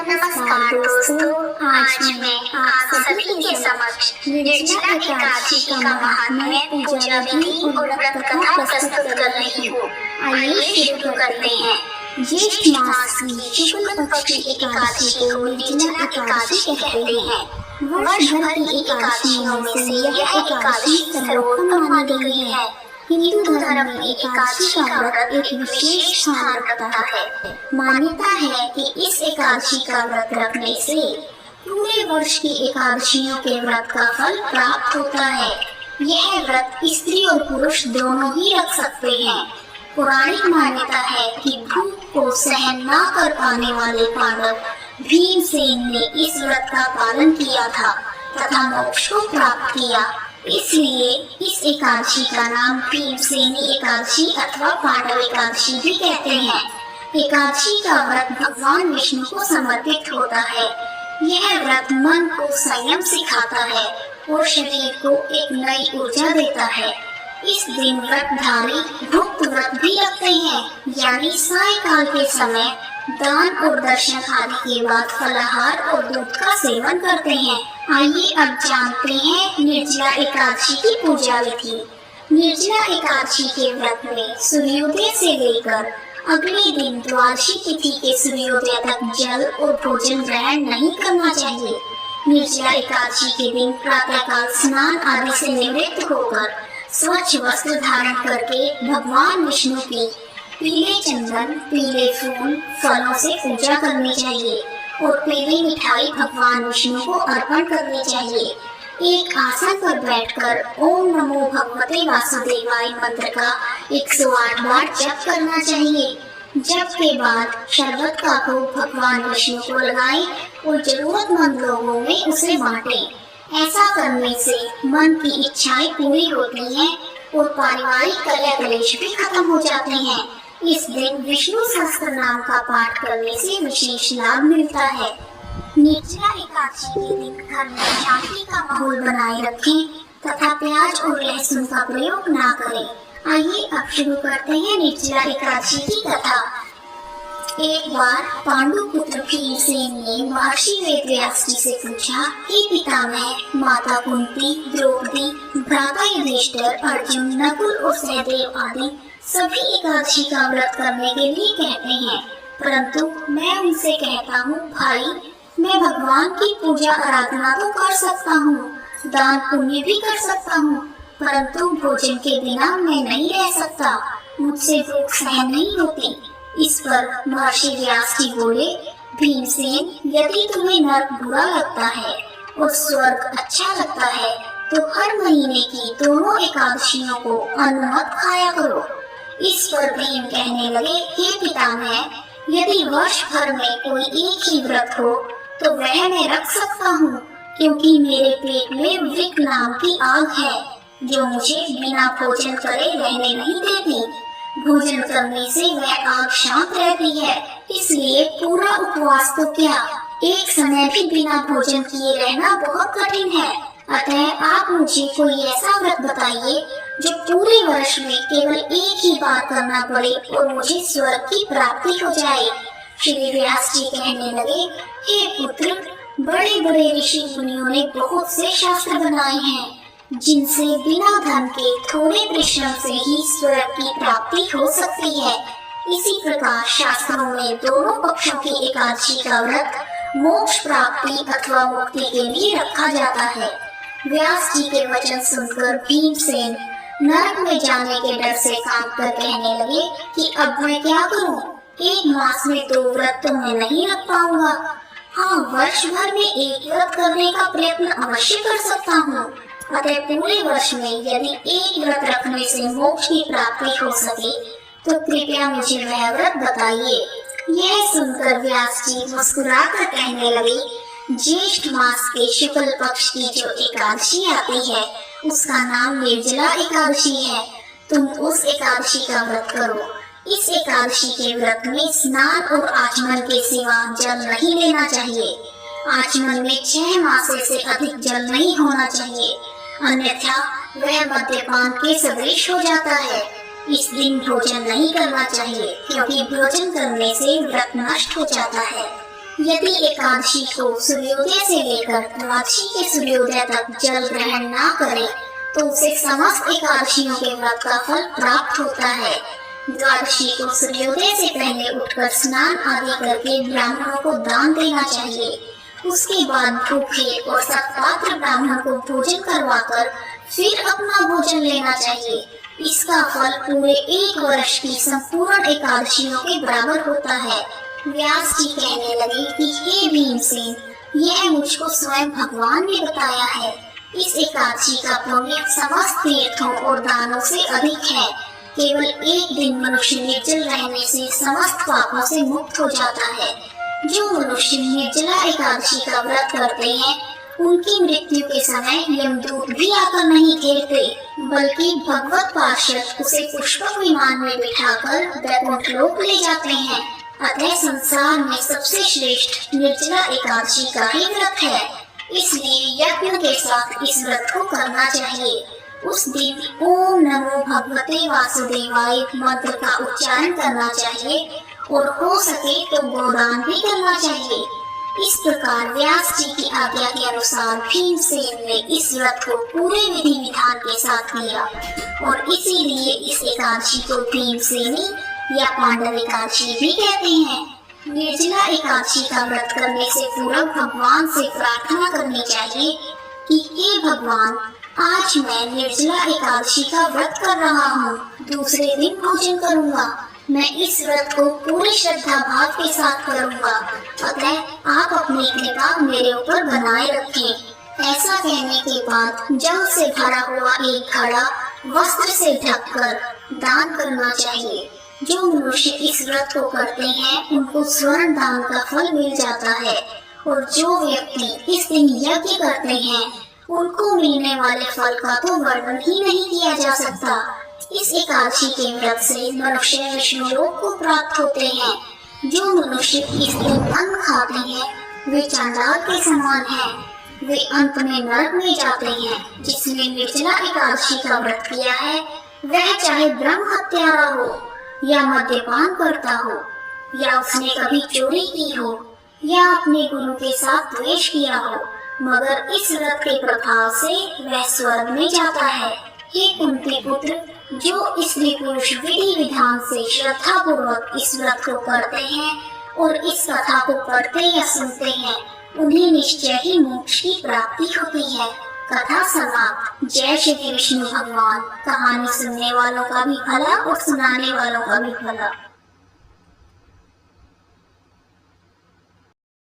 नमस्कार दोस्तों, आज मैं आप सभी के समक्ष निर्जला एकादशी का महात्म्य, पूजा विधि और व्रत कथा प्रस्तुत कर रही हूँ। आइए शुरू करते हैं। ज्येष्ठ मास की शुक्ल पक्ष की एकादशी को निर्जला एकादशी कहते हैं। वर्ष भर की एकादशियों में से यह एकादशी सर्वोत्तम मानी गई है। हिंदू धर्म में एकादशी का व्रत एक विशेष स्थान रखता है। मान्यता है कि इस एकादशी का व्रत रखने से पूरे वर्ष की एकादशियों के व्रत का फल प्राप्त होता है। यह व्रत स्त्री और पुरुष दोनों ही रख सकते हैं। पौराणिक मान्यता है कि भूख को सहन न कर पाने वाले पांडव भीमसेन ने इस व्रत का पालन किया था तथा मोक्ष को प्राप्त किया। इसलिए इस एकादशी का नाम भीमसेनी एकादशी अथवा पांडव एकादशी भी कहते हैं। एकादशी का व्रत भगवान विष्णु को समर्पित होता है। यह व्रत मन को संयम सिखाता है और शरीर को एक नई ऊर्जा देता है। इस दिन व्रतधारी भुक्त व्रत भी रखते हैं, यानी सायंकाल के समय दान और दर्शन आदि के बाद फलाहार और दूध का सेवन करते हैं। आइए अब जानते हैं निर्जला एकादशी की पूजा विधि। निर्जला एकादशी के व्रत में सूर्योदय से लेकर अगले दिन द्वादशी तिथि के सूर्योदय तक जल और भोजन ग्रहण नहीं करना चाहिए। निर्जला एकादशी के दिन प्रातःकाल स्नान आदि से निवृत्त होकर स्वच्छ वस्त्र धारण करके भगवान विष्णु की पीले चंदन, पीले फूल, फलों से पूजा करनी चाहिए और पीली मिठाई भगवान विष्णु को अर्पण करनी चाहिए। एक आसन पर बैठकर ओम नमो भगवते वासुदेवाय मंत्र का 108 बार जप करना चाहिए। जप के बाद शरबत का भोग भगवान विष्णु को लगाएं और जरूरतमंद लोगों में उसे बांटें। ऐसा करने से मन की इच्छाएं पूरी होती हैं और पारिवारिक कलह क्लेश भी खत्म हो जाते हैं। इस दिन विष्णु सहस्त्र नाम का पाठ करने से विशेष लाभ मिलता है। निर्जला एकादशी के दिन घर में शांति का माहौल बनाए रखें तथा प्याज और लहसुन का प्रयोग ना करें। आइए अब शुरू करते हैं निर्जला एकादशी की कथा। एक बार पांडु पुत्र भीमसेन ने महर्षि वेदव्यास जी से पूछा, हे पितामह, माता कुंती, द्रौपदी, भ्राता युधिष्ठिर, अर्जुन, नकुल और सहदेव आदि सभी एकादशी का व्रत करने के लिए कहते हैं, परंतु मैं उनसे कहता हूँ, भाई मैं भगवान की पूजा आराधना तो कर सकता हूँ, दान पुण्य भी कर सकता हूँ, परंतु भोजन के बिना मैं नहीं रह सकता, मुझसे भूख सहन नहीं होती। इस पर महर्षि व्यास जी बोले, भीमसेन, यदि तुम्हें नरक बुरा लगता है और स्वर्ग अच्छा लगता है तो हर महीने की दोनों एकादशियों को अनुमत खाया करो। इस पर भीम कहने लगे, हे पितामह, यदि वर्ष भर में कोई एक ही व्रत हो तो वह मैं रख सकता हूँ, क्योंकि मेरे पेट में वृक नाम की आग है जो मुझे बिना भोजन करे रहने नहीं देती। भोजन करने से वह आग शांत रहती है, इसलिए पूरा उपवास तो क्या, एक समय भी बिना भोजन किए रहना बहुत कठिन है। अतः आप मुझे कोई ऐसा व्रत बताइए जो पूरे वर्ष में केवल एक ही बार करना पड़े और मुझे स्वर्ग की प्राप्ति हो जाए। श्री व्यास जी कहने लगे, हे पुत्र, बड़े बड़े ऋषि मुनियों ने बहुत से शास्त्र बनाए हैं जिनसे बिना धन के थोड़े परिश्रम से ही स्वर्ग की प्राप्ति हो सकती है। इसी प्रकार शास्त्रों में दोनों पक्षों की एकादशी का व्रत मोक्ष प्राप्ति अथवा मुक्ति के लिए रखा जाता है। व्यास जी के वचन सुनकर भीमसेन नरक में जाने के डर से कांप कर कहने लगे कि अब मैं क्या करूं? एक मास में 2 व्रत तो मैं नहीं रख पाऊंगा। हाँ, वर्ष भर में एक व्रत करने का प्रयत्न अवश्य कर सकता हूँ। अतः पूरे वर्ष में यदि एक व्रत रखने से मोक्ष की प्राप्ति हो सके तो कृपया मुझे वह व्रत बताइए। यह सुनकर व्यास जी मुस्कुराकर कहने लगे, ज्येष्ठ मास के शुक्ल पक्ष की जो एकादशी आती है उसका नाम निर्जला एकादशी है। तुम उस एकादशी का व्रत करो। इस एकादशी के व्रत में स्नान और आचमन के सिवा जल नहीं लेना चाहिए। आचमन में 6 मासे से अधिक जल नहीं होना चाहिए, अन्यथा वह मद्यपान के सदृश हो जाता है। इस दिन भोजन नहीं करना चाहिए, क्योंकि भोजन करने से व्रत नष्ट हो जाता है। यदि एकादशी को सूर्योदय से लेकर द्वादशी के सूर्योदय तक जल ग्रहण न करे तो उसे समस्त एकादशियों के व्रत का फल प्राप्त होता है। द्वादशी को सूर्योदय से पहले उठकर स्नान आदि करके ब्राह्मणों को दान देना चाहिए। उसके बाद भूखे और सत्पात्र ब्राह्मण को भोजन करवाकर फिर अपना भोजन लेना चाहिए। इसका फल पूरे 1 वर्ष की संपूर्ण एकादशियों के बराबर होता है। व्यास जी कहने लगे कि हे भीमसेन, यह मुझको स्वयं भगवान ने बताया है। इस एकादशी का पुण्य समस्त तीर्थों और दानों से अधिक है। केवल एक दिन मनुष्य निर्जल रहने से समस्त पापों से मुक्त हो जाता है। जो मनुष्य निर्जला एकादशी का व्रत करते हैं उनकी मृत्यु के समय यमदूत भी आकर नहीं घेरते, बल्कि भगवत पार्षद उसे पुष्पक विमान में बिठाकर वैकुंठ लोक ले जाते हैं। अतः संसार में सबसे श्रेष्ठ निर्जला एकादशी का ही व्रत है। इसलिए यज्ञ के साथ इस व्रत को करना चाहिए। उस दिन ओम नमो भगवते वासुदेवाय मंत्र का उच्चारण करना चाहिए और हो सके तो गोदान भी करना चाहिए। इस प्रकार व्यास जी की आज्ञा के अनुसार भीमसेन ने इस व्रत को पूरे विधि विधान के साथ किया और इसीलिए इस एकादशी को भीमसेनी या पांडव एकादशी भी कहते हैं। निर्जला एकादशी का व्रत करने से पूर्व भगवान से प्रार्थना करनी चाहिए कि हे भगवान, आज मैं निर्जला एकादशी का व्रत कर रहा हूँ, दूसरे दिन भोजन करूँगा। मैं इस व्रत को पूरी श्रद्धा भाव के साथ करूँगा, अतः आप अपनी कृपा मेरे ऊपर बनाए रखें। ऐसा कहने के बाद जल से भरा हुआ एक घड़ा वस्त्र से ढककर दान करना चाहिए। जो मनुष्य इस व्रत को करते हैं उनको स्वर्ण दान का फल मिल जाता है और जो व्यक्ति इस दिन यज्ञ करते हैं उनको मिलने वाले फल का तो वर्णन ही नहीं किया जा सकता। इस एकादशी के व्रत से मनुष्य विष्णु लोक को प्राप्त होते हैं। जो मनुष्य इस दिन अन्न खाते हैं वे चांडाल के समान हैं। वे अंत में नरक में जाते हैं। जिसने निर्जला एकादशी का व्रत किया है वह चाहे ब्रह्म हत्यारा हो या मद्यपान करता हो या उसने कभी चोरी की हो या अपने गुरु के साथ द्वेष किया हो, मगर इस व्रत के प्रभाव से वह स्वर्ग में जाता है। हे कुंती पुत्र, जो स्त्री पुरुष विधि विधान से श्रद्धा पूर्वक इस व्रत को करते हैं और इस कथा को पढ़ते या सुनते हैं उन्हें निश्चय ही मोक्ष की प्राप्ति होती है। कथा समाप्त। जय श्री विष्णु भगवान। कहानी सुनने वालों का भी भला और सुनाने वालों का भी भला।